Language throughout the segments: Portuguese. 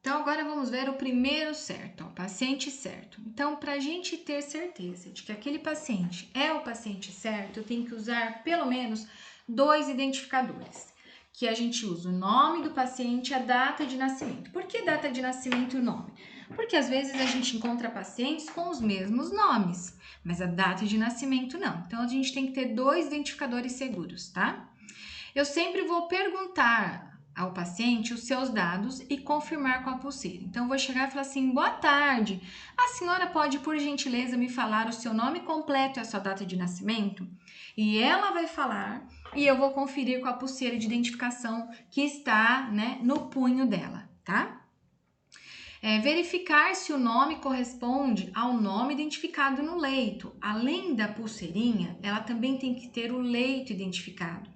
Então, agora vamos ver o primeiro certo, ó, paciente certo. Então, para a gente ter certeza de que aquele paciente é o paciente certo, eu tenho que usar pelo menos 2 identificadores, que a gente usa o nome do paciente e a data de nascimento. Por que data de nascimento e o nome? Porque às vezes a gente encontra pacientes com os mesmos nomes, mas a data de nascimento não. Então, a gente tem que ter 2 identificadores seguros, tá? Eu sempre vou perguntar ao paciente os seus dados e confirmar com a pulseira. Então, eu vou chegar e falar assim: boa tarde, a senhora pode, por gentileza, me falar o seu nome completo e a sua data de nascimento? E ela vai falar e eu vou conferir com a pulseira de identificação que está, né, no punho dela, tá? Verificar se o nome corresponde ao nome identificado no leito. Além da pulseirinha, ela também tem que ter o leito identificado.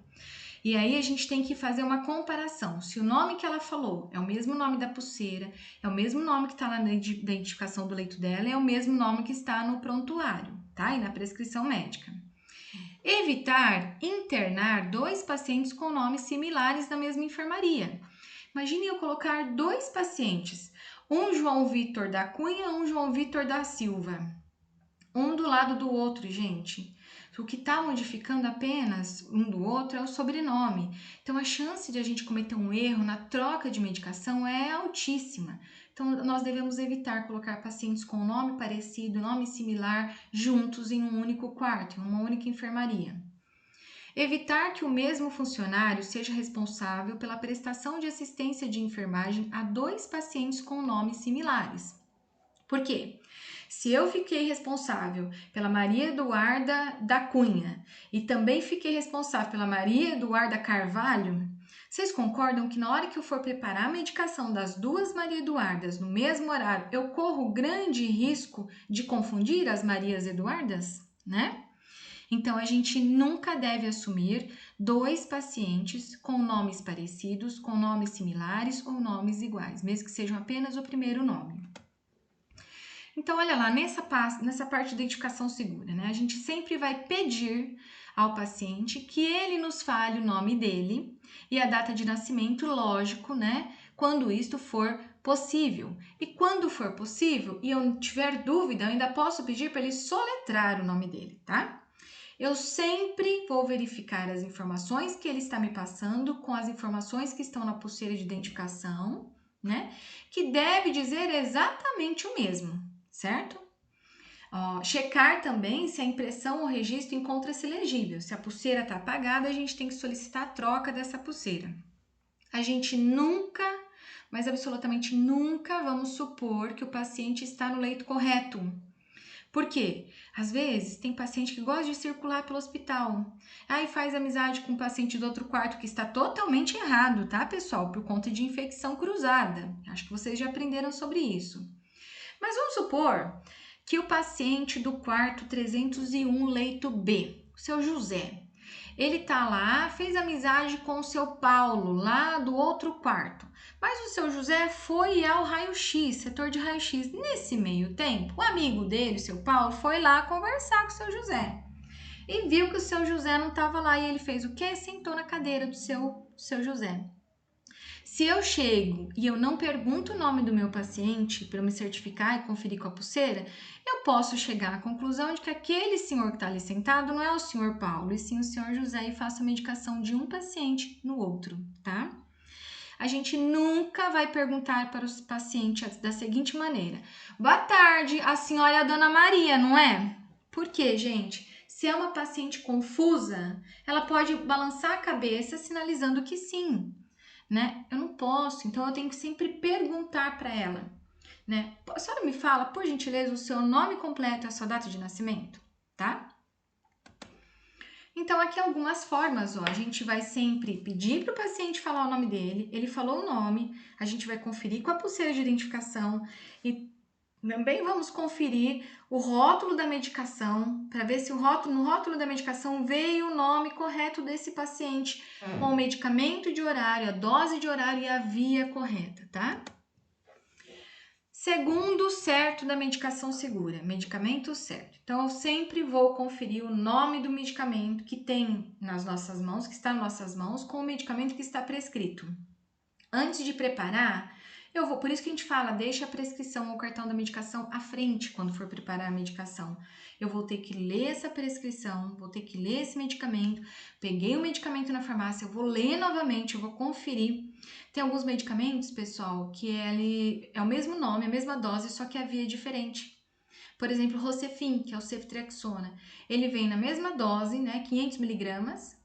E aí a gente tem que fazer uma comparação. Se o nome que ela falou é o mesmo nome da pulseira, é o mesmo nome que está lá na identificação do leito dela, é o mesmo nome que está no prontuário, tá? E na prescrição médica. Evitar internar 2 pacientes com nomes similares na mesma enfermaria. Imagine eu colocar 2 pacientes, um João Vitor da Cunha, um João Vitor da Silva, um do lado do outro, gente. O que está modificando apenas um do outro é o sobrenome. Então, a chance de a gente cometer um erro na troca de medicação é altíssima. Então, nós devemos evitar colocar pacientes com nome parecido, nome similar, juntos em um único quarto, em uma única enfermaria. Evitar que o mesmo funcionário seja responsável pela prestação de assistência de enfermagem a 2 pacientes com nomes similares. Por quê? Se eu fiquei responsável pela Maria Eduarda da Cunha e também fiquei responsável pela Maria Eduarda Carvalho, vocês concordam que na hora que eu for preparar a medicação das 2 Maria Eduardas no mesmo horário, eu corro grande risco de confundir as Marias Eduardas, né? Então, a gente nunca deve assumir 2 pacientes com nomes parecidos, com nomes similares ou nomes iguais, mesmo que sejam apenas o primeiro nome. Então, olha lá, nessa parte de identificação segura, né? A gente sempre vai pedir ao paciente que ele nos fale o nome dele e a data de nascimento, lógico, né? Quando isto for possível. E quando for possível e eu tiver dúvida, eu ainda posso pedir para ele soletrar o nome dele, tá? Eu sempre vou verificar as informações que ele está me passando com as informações que estão na pulseira de identificação, né? Que deve dizer exatamente o mesmo, certo? Checar também se a impressão ou registro encontra-se legível. Se a pulseira está apagada, a gente tem que solicitar a troca dessa pulseira. A gente nunca, mas absolutamente nunca, vamos supor que o paciente está no leito correto. Por quê? Às vezes tem paciente que gosta de circular pelo hospital. Aí faz amizade com um paciente do outro quarto que está totalmente errado, tá, pessoal? Por conta de infecção cruzada. Acho que vocês já aprenderam sobre isso. Mas vamos supor que o paciente do quarto 301, leito B, o seu José, ele tá lá, fez amizade com o seu Paulo, lá do outro quarto. Mas o seu José foi ao raio-x, setor de raio-x. Nesse meio tempo, o amigo dele, o seu Paulo, foi lá conversar com o seu José. E viu que o seu José não estava lá e ele fez o quê? Sentou na cadeira do seu José. Se eu chego e eu não pergunto o nome do meu paciente para me certificar e conferir com a pulseira, eu posso chegar à conclusão de que aquele senhor que está ali sentado não é o senhor Paulo, e sim o senhor José, e faço a medicação de um paciente no outro, tá? A gente nunca vai perguntar para os pacientes da seguinte maneira: boa tarde, a senhora é a dona Maria, não é? Por quê, gente? Se é uma paciente confusa, ela pode balançar a cabeça sinalizando que sim, né? Eu não posso, então eu tenho que sempre perguntar para ela, né? A senhora me fala, por gentileza, o seu nome completo e a sua data de nascimento, tá? Então, aqui algumas formas, ó. A gente vai sempre pedir para o paciente falar o nome dele, ele falou o nome, a gente vai conferir com a pulseira de identificação e também vamos conferir o rótulo da medicação para ver se no rótulo da medicação veio o nome correto desse paciente com o medicamento de horário, a dose de horário e a via correta, tá? Segundo certo da medicação segura, medicamento certo. Então, eu sempre vou conferir o nome do medicamento que tem nas nossas mãos, que está nas nossas mãos, com o medicamento que está prescrito. Antes de preparar, Por isso que a gente fala, deixa a prescrição ou o cartão da medicação à frente quando for preparar a medicação. Eu vou ter que ler essa prescrição, vou ter que ler esse medicamento, peguei o medicamento na farmácia, eu vou ler novamente, eu vou conferir. Tem alguns medicamentos, pessoal, que é o mesmo nome, a mesma dose, só que a via é diferente. Por exemplo, o Rocefin, que é o ceftriaxona, ele vem na mesma dose, né, 500 miligramas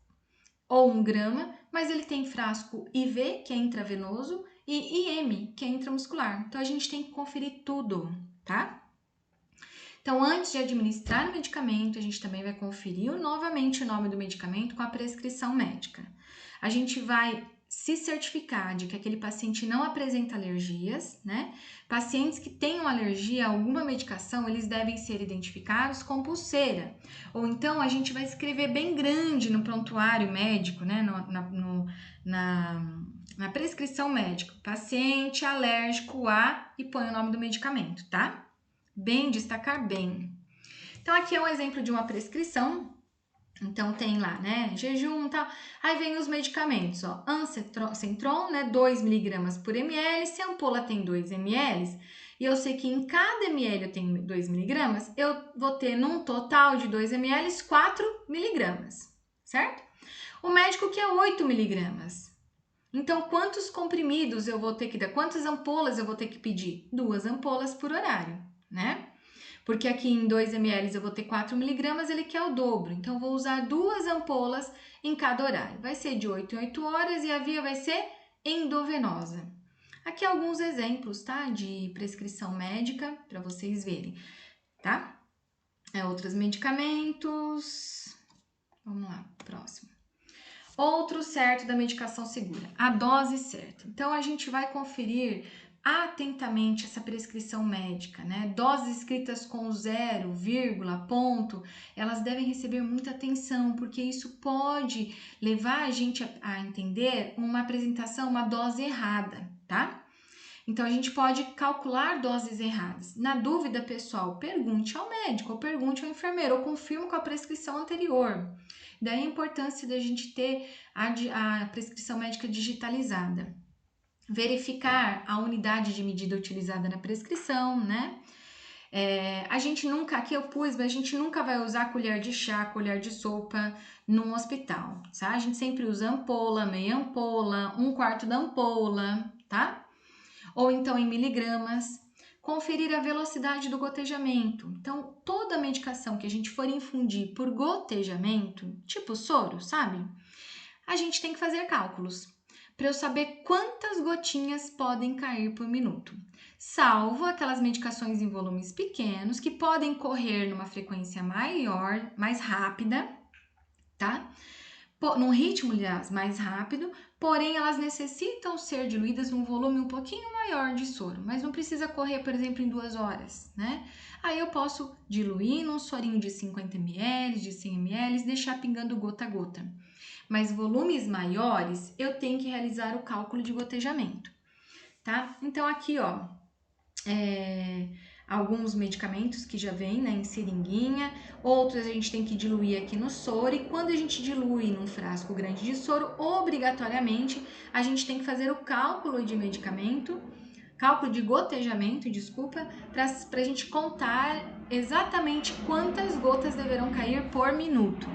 ou 1 grama, mas ele tem frasco IV, que é intravenoso, e IM, que é intramuscular. Então, a gente tem que conferir tudo, tá? Então, antes de administrar o medicamento, a gente também vai conferir novamente o nome do medicamento com a prescrição médica. A gente vai se certificar de que aquele paciente não apresenta alergias, né? Pacientes que tenham alergia a alguma medicação, eles devem ser identificados com pulseira. Ou então a gente vai escrever bem grande no prontuário médico, né? Na prescrição médica, paciente alérgico a, e põe o nome do medicamento, tá? Bem, destacar bem. Então, aqui é um exemplo de uma prescrição. Então, tem lá, né, jejum e tal. Aí vem os medicamentos, ó, Ancetron, né, 2 miligramas por ml. Se a ampola tem 2 ml, e eu sei que em cada ml eu tenho 2 miligramas, eu vou ter num total de 2 ml 4 miligramas, certo? O médico quer 8 miligramas. Então, quantos comprimidos eu vou ter que dar? Quantas ampolas eu vou ter que pedir? 2 ampolas por horário, né? Porque aqui em 2 ml eu vou ter 4 miligramas, ele quer o dobro. Então, eu vou usar 2 ampolas em cada horário. Vai ser de 8 em 8 horas e a via vai ser endovenosa. Aqui alguns exemplos, tá? De prescrição médica para vocês verem, tá? Outros medicamentos. Vamos lá, próximo. Outro certo da medicação segura, a dose certa. Então, a gente vai conferir atentamente essa prescrição médica, né? Doses escritas com 0, vírgula, ponto, elas devem receber muita atenção, porque isso pode levar a gente a entender uma apresentação, uma dose errada, tá? Então, a gente pode calcular doses erradas. Na dúvida, pessoal, pergunte ao médico, ou pergunte ao enfermeiro, ou confirme com a prescrição anterior. Daí a importância da gente ter a prescrição médica digitalizada. Verificar a unidade de medida utilizada na prescrição, né? A gente nunca, aqui eu pus, mas a gente nunca vai usar colher de chá, colher de sopa num hospital, tá? A gente sempre usa ampola, meia ampola, 1/4 da ampola, tá? Ou então em miligramas. Conferir a velocidade do gotejamento. Então, toda medicação que a gente for infundir por gotejamento, tipo soro, sabe? A gente tem que fazer cálculos para eu saber quantas gotinhas podem cair por minuto. Salvo aquelas medicações em volumes pequenos que podem correr numa frequência maior, mais rápida, tá? Num ritmo, aliás, mais rápido, porém elas necessitam ser diluídas num volume um pouquinho maior de soro, mas não precisa correr, por exemplo, em 2 horas, né? Aí eu posso diluir num sorinho de 50 ml, de 100 ml, deixar pingando gota a gota. Mas volumes maiores, eu tenho que realizar o cálculo de gotejamento, tá? Então, aqui, ó, alguns medicamentos que já vêm, né, em seringuinha, outros a gente tem que diluir aqui no soro, e quando a gente dilui num frasco grande de soro, obrigatoriamente a gente tem que fazer o cálculo de medicamento, cálculo de gotejamento, desculpa, para a gente contar exatamente quantas gotas deverão cair por minuto,